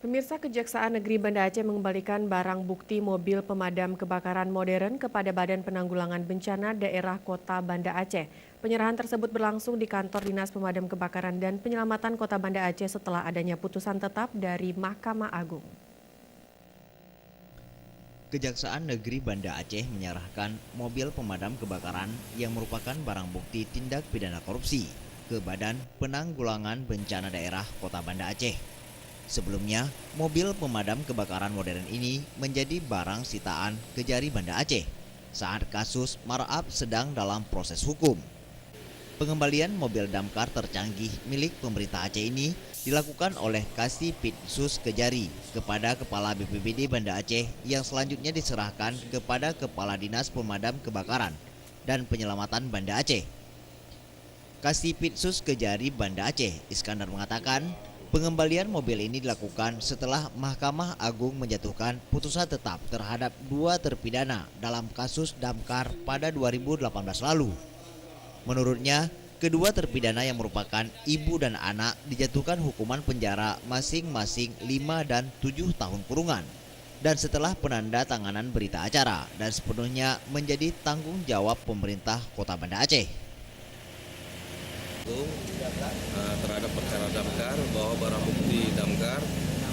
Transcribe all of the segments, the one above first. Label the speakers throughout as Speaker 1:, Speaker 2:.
Speaker 1: Pemirsa, Kejaksaan Negeri Banda Aceh mengembalikan barang bukti mobil pemadam kebakaran modern kepada Badan Penanggulangan Bencana Daerah Kota Banda Aceh. Penyerahan tersebut berlangsung di kantor Dinas Pemadam Kebakaran dan Penyelamatan Kota Banda Aceh setelah adanya putusan tetap dari Mahkamah Agung.
Speaker 2: Kejaksaan Negeri Banda Aceh menyerahkan mobil pemadam kebakaran yang merupakan barang bukti tindak pidana korupsi ke Badan Penanggulangan Bencana Daerah Kota Banda Aceh. Sebelumnya, mobil pemadam kebakaran modern ini menjadi barang sitaan Kejari Banda Aceh saat kasus Mar'ab sedang dalam proses hukum. Pengembalian mobil damkar tercanggih milik pemerintah Aceh ini dilakukan oleh Kasipitsus Kejari kepada Kepala BPBD Banda Aceh yang selanjutnya diserahkan kepada Kepala Dinas Pemadam Kebakaran dan Penyelamatan Banda Aceh. Kasipitsus Kejari Banda Aceh, Iskandar mengatakan, pengembalian mobil ini dilakukan setelah Mahkamah Agung menjatuhkan putusan tetap terhadap 2 terpidana dalam kasus damkar pada 2018 lalu. Menurutnya, kedua terpidana yang merupakan ibu dan anak dijatuhkan hukuman penjara masing-masing 5 dan 7 tahun kurungan. Dan setelah penanda tanganan berita acara dan sepenuhnya menjadi tanggung jawab pemerintah Kota Banda Aceh.
Speaker 3: Terhadap perkara damkar bahwa barang bukti damkar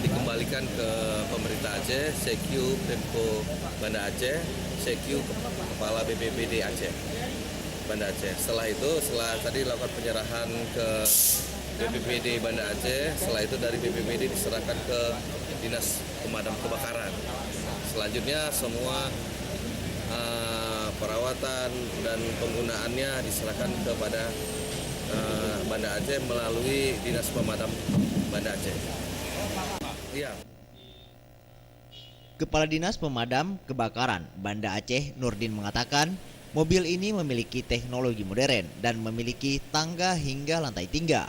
Speaker 3: dikembalikan ke pemerintah Aceh, CQ Pemko Banda Aceh, CQ Kepala BPBD Aceh Banda Aceh. Setelah tadi dilakukan penyerahan ke BPBD Banda Aceh, setelah itu dari BPBD diserahkan ke Dinas Pemadam Kebakaran. Selanjutnya semua perawatan dan penggunaannya diserahkan kepada Banda Aceh melalui Dinas Pemadam Banda Aceh. Iya.
Speaker 2: Kepala Dinas Pemadam Kebakaran Banda Aceh Nurdin mengatakan, mobil ini memiliki teknologi modern dan memiliki tangga hingga lantai 3.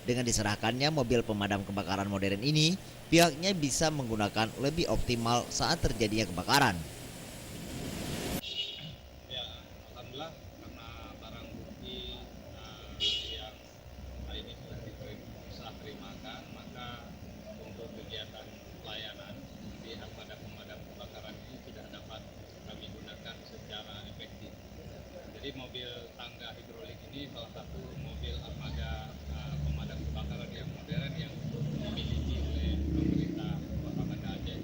Speaker 2: Dengan diserahkannya mobil pemadam kebakaran modern ini, pihaknya bisa menggunakan lebih optimal saat terjadinya kebakaran.
Speaker 4: Ya, alhamdulillah karena barang bukti yang hari ini sudah diserah terimakan, maka untuk kegiatan pelayanan pihak pada pemadam kebakaran ini tidak dapat kami gunakan secara efektif. Jadi mobil tangga hidrolik ini salah satu mobil armada pemadam kebakaran yang modern yang dimiliki oleh pemerintah Kota Banda Aceh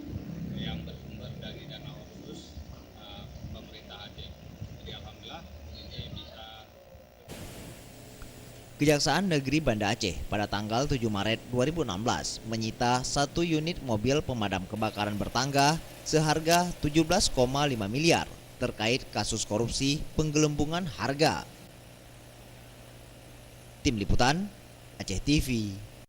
Speaker 4: yang bersumber dari dana otsus pemerintah Aceh. Jadi alhamdulillah ini bisa.
Speaker 2: Kejaksaan Negeri Banda Aceh pada tanggal 7 Maret 2016 menyita 1 unit mobil pemadam kebakaran bertangga seharga 17,5 miliar terkait kasus korupsi penggelembungan harga. Tim Liputan Aceh TV.